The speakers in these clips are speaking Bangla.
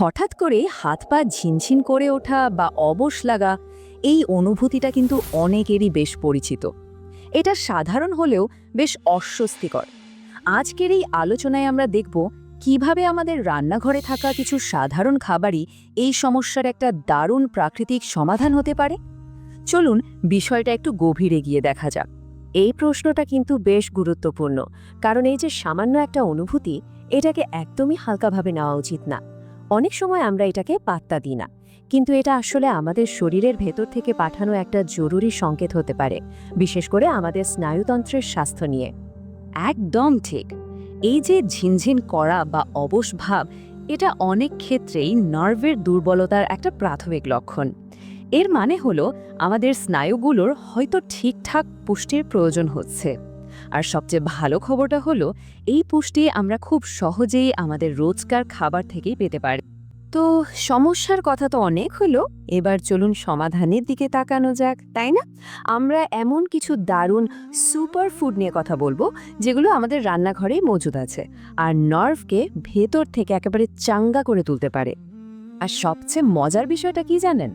হঠাৎ করে হাত পা ঝিনঝিন করে ওঠা বা অবশ লাগা, এই অনুভূতিটা কিন্তু অনেকেরই বেশ পরিচিত। এটা সাধারণ হলেও বেশ অস্বস্তিকর। আজকের এই আলোচনায় আমরা দেখব কিভাবে আমাদের রান্নাঘরে থাকা কিছু সাধারণ খাবারই এই সমস্যার একটা দারুণ প্রাকৃতিক সমাধান হতে পারে। চলুন বিষয়টা একটু গভীরে গিয়ে দেখা যাক। এই প্রশ্নটা কিন্তু বেশ গুরুত্বপূর্ণ, কারণ এই যে সামান্য একটা অনুভূতি, এটাকে একদমই হালকাভাবে নেওয়া উচিত না। অনেক সময় আমরা এটাকে পাত্তা দিই না, কিন্তু এটা আসলে আমাদের শরীরের ভেতর থেকে পাঠানো একটা জরুরি সংকেত হতে পারে, বিশেষ করে আমাদের স্নায়ুতন্ত্রের স্বাস্থ্য নিয়ে। একদম ঠিক। এই যে ঝিনঝিন করা বা অবশ ভাব, এটা অনেক ক্ষেত্রেই নার্ভের দুর্বলতার একটা প্রাথমিক লক্ষণ। এর মানে হলো আমাদের স্নায়ুগুলোর হয়তো ঠিকঠাক পুষ্টির প্রয়োজন হচ্ছে। আর সবচেয়ে ভালো খবরটা হলো এই পুষ্টি আমরা খুব সহজেই আমাদের রোজকার খাবার থেকেই পেতে পারি। তো সমস্যার কথা তো অনেক হলো, এবার চলুন সমাধানের দিকে তাকানো যাক, তাই না? আমরা এমন কিছু দারুণ সুপার ফুড নিয়ে কথা বলবো যেগুলো আমাদের রান্নাঘরেই মজুদ আছে আর নার্ভকে ভেতর থেকে একেবারে চাঙ্গা করে তুলতে পারে। আর সবচেয়ে মজার বিষয়টা কি জানেন?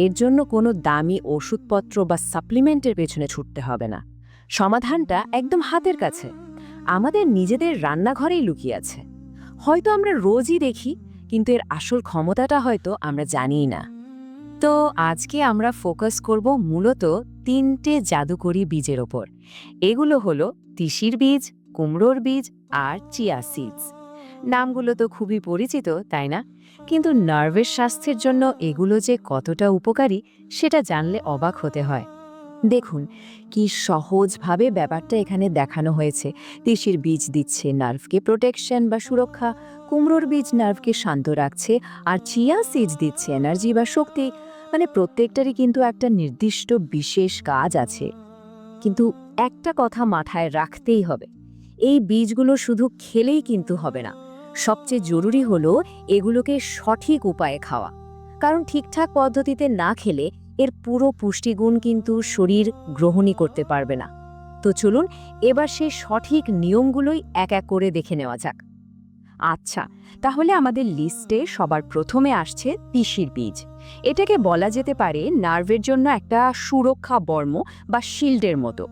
এর জন্য কোনো দামি ওষুধপত্র বা সাপ্লিমেন্টের পেছনে ছুটতে হবে না। সমাধানটা একদম হাতের কাছে, আমাদের নিজেদের রান্নাঘরেই লুকিয়ে আছে। হয়তো আমরা রোজই দেখি, কিন্তু এর আসল ক্ষমতাটা হয়তো আমরা জানিই না। তো আজকে আমরা ফোকাস করব মূলত 3টে জাদুকরি বীজের ওপর। এগুলো হলো তিসির বীজ, কুমড়োর বীজ আর চিয়া সিডস। নামগুলো তো খুবই পরিচিত, তাই না? কিন্তু নার্ভের স্বাস্থ্যের জন্য এগুলো যে কতটা উপকারী সেটা জানলে অবাক হতে হয়। দেখুন কি সহজভাবে ব্যাপারটা এখানে দেখানো হয়েছে। তিসির বীজ দিচ্ছে নার্ভকে প্রোটেকশন বা সুরক্ষা, কুমড়োর বীজ নার্ভকে শান্ত রাখছে, আর চিয়া সিডস দিচ্ছে এনার্জি বা শক্তি। মানে প্রত্যেকটারই কিন্তু একটা নির্দিষ্ট বিশেষ কাজ আছে। কিন্তু একটা কথা মাথায় রাখতেই হবে, এই বীজগুলো শুধু খেলেই কিন্তু হবে না। সবচেয়ে জরুরি হলো এগুলোকে সঠিক উপায়ে খাওয়া। কারণ ঠিকঠাক পদ্ধতিতে না খেলে এর পুরো পুষ্টিগুণ কিন্তু শরীর গ্রহণই করতে পারবে না। তো চলুন এবার সেই সঠিক নিয়মগুলোই এক এক করে দেখে নেওয়া যাক। আচ্ছা, তাহলে আমাদের লিস্টে সবার প্রথমে আসছে তিসির বীজ। এটাকে বলা যেতে পারে নার্ভের জন্য একটা সুরক্ষা বর্ম বা শিল্ডের মতো।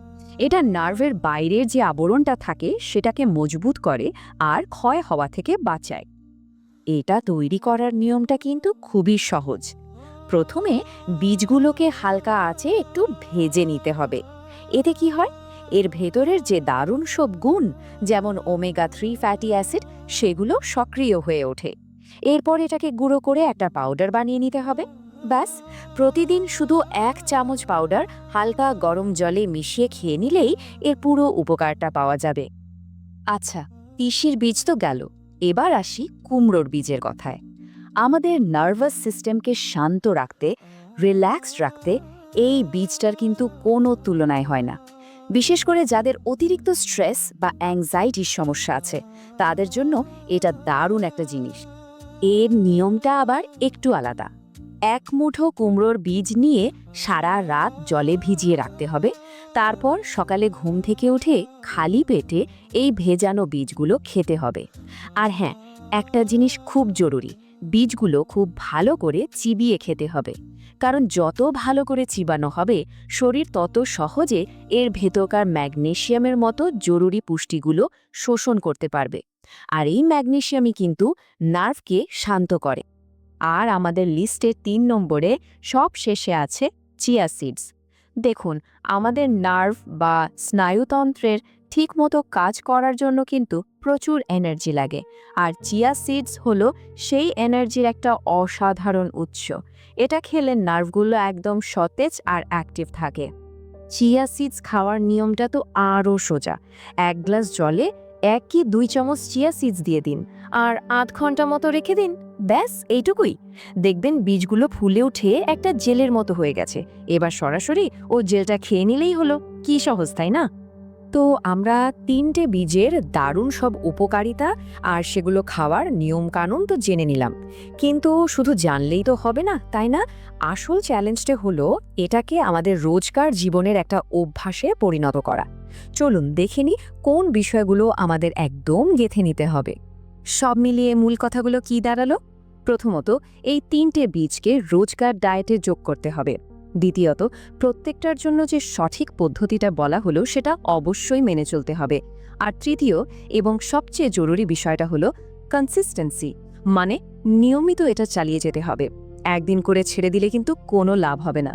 এটা নার্ভের বাইরের যে আবরণটা থাকে সেটাকে মজবুত করে আর ক্ষয় হওয়া থেকে বাঁচায়। এটা তৈরি করার নিয়মটা কিন্তু খুবই সহজ। প্রথমে বীজগুলোকে হালকা আঁচে একটু ভেজে নিতে হবে। এতে কি হয়, এর ভেতরের যে দারুণ সব গুণ, যেমন ওমেগা-3 ফ্যাটি অ্যাসিড, সেগুলো সক্রিয় হয়ে ওঠে। এরপর এটাকে গুঁড়ো করে একটা পাউডার বানিয়ে নিতে হবে। ব্যাস, প্রতিদিন শুধু 1 চামচ পাউডার হালকা গরম জলে মিশিয়ে খেয়ে নিলেই এর পুরো উপকারটা পাওয়া যাবে। আচ্ছা, তিসির বীজ তো গেল, এবার আসি কুমড়োর বীজের কথায়। আমাদের নার্ভাস সিস্টেমকে শান্ত রাখতে, রিল্যাক্সড রাখতে এই বীজটার কিন্তু কোনো তুলনায় হয় না। বিশেষ করে যাদের অতিরিক্ত স্ট্রেস বা অ্যাংজাইটির সমস্যা আছে, তাদের জন্য এটা দারুণ একটা জিনিস। এর নিয়মটা আবার একটু আলাদা। 1 মুঠো কুমড়োর বীজ নিয়ে সারা রাত জলে ভিজিয়ে রাখতে হবে। তারপর সকালে ঘুম থেকে উঠে খালি পেটে এই ভেজানো বীজগুলো খেতে হবে। আর হ্যাঁ, একটা জিনিস খুব জরুরি, বীজগুলো খুব ভালো করে চিবিয়ে খেতে হবে। কারণ যত ভালো করে চিবানো হবে, শরীর তত সহজে এর ভেতরকার ম্যাগনেসিয়ামের মতো জরুরি পুষ্টিগুলো শোষণ করতে পারবে। আর এই ম্যাগনেসিয়ামই কিন্তু নার্ভকে শান্ত করে। আর আমাদের লিস্টে 3 নম্বরে সব শেষে আছে চিয়া সিডস। দেখুন, আমাদের নার্ভ বা স্নায়ুতন্ত্রের ঠিকমতো কাজ করার জন্য কিন্তু প্রচুর এনার্জি লাগে, আর চিয়া সিডস হলো সেই এনার্জির একটা অসাধারণ উৎস। এটা খেলে নার্ভগুলো একদম সতেজ আর অ্যাক্টিভ থাকে। চিয়া সিডস খাওয়ার নিয়মটা তো আরও সোজা। 1 গ্লাস জলে 1 কি 2 চামচ চিয়া সিডস দিয়ে দিন আর 8 ঘন্টা মতো রেখে দিন। ব্যাস এইটুকুই। দেখবেন বীজগুলো ফুলে উঠে একটা জেলের মতো হয়ে গেছে। এবার সরাসরি ও জেলটা খেয়ে নিলেই হলো। কি সহজ, তাই না? তো আমরা 3টে বীজের দারুণ সব উপকারিতা আর সেগুলো খাওয়ার নিয়মকানুন তো জেনে নিলাম। কিন্তু শুধু জানলেই তো হবে না, তাই না? আসল চ্যালেঞ্জটা হলো এটাকে আমাদের রোজকার জীবনের একটা অভ্যাসে পরিণত করা। চলুন দেখে নিই কোন বিষয়গুলো আমাদের একদম গেঁথে নিতে হবে। সব মিলিয়ে মূল কথাগুলো কি দাঁড়ালো? প্রথমত, এই 3টে বীজকে রোজকার ডায়েটে যোগ করতে হবে। দ্বিতীয়ত, প্রত্যেকটার জন্য যে সঠিক পদ্ধতিটা বলা হলো সেটা অবশ্যই মেনে চলতে হবে। আর তৃতীয় এবং সবচেয়ে জরুরি বিষয়টা হলো কনসিস্টেন্সি, মানে নিয়মিত এটা চালিয়ে যেতে হবে। একদিন করে ছেড়ে দিলে কিন্তু কোনো লাভ হবে না।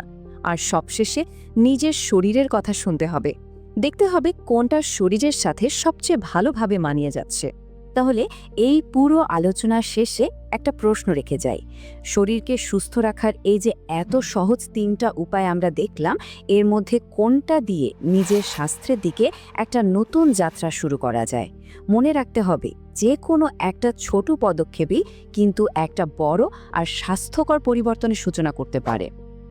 আর সবশেষে নিজের শরীরের কথা শুনতে হবে, দেখতে হবে কোনটা শরীরের সাথে সবচেয়ে ভালোভাবে মানিয়ে যাচ্ছে। তাহলে এই পুরো আলোচনার শেষে একটা প্রশ্ন রেখে যাই। শরীরকে সুস্থ রাখার এই যে এত সহজ 3টা উপায় আমরা দেখলাম, এর মধ্যে কোনটা দিয়ে নিজের স্বাস্থ্যের দিকে একটা নতুন যাত্রা শুরু করা যায়? মনে রাখতে হবে, যে কোনো একটা ছোট পদক্ষেপই কিন্তু একটা বড় আর স্বাস্থ্যকর পরিবর্তনের সূচনা করতে পারে।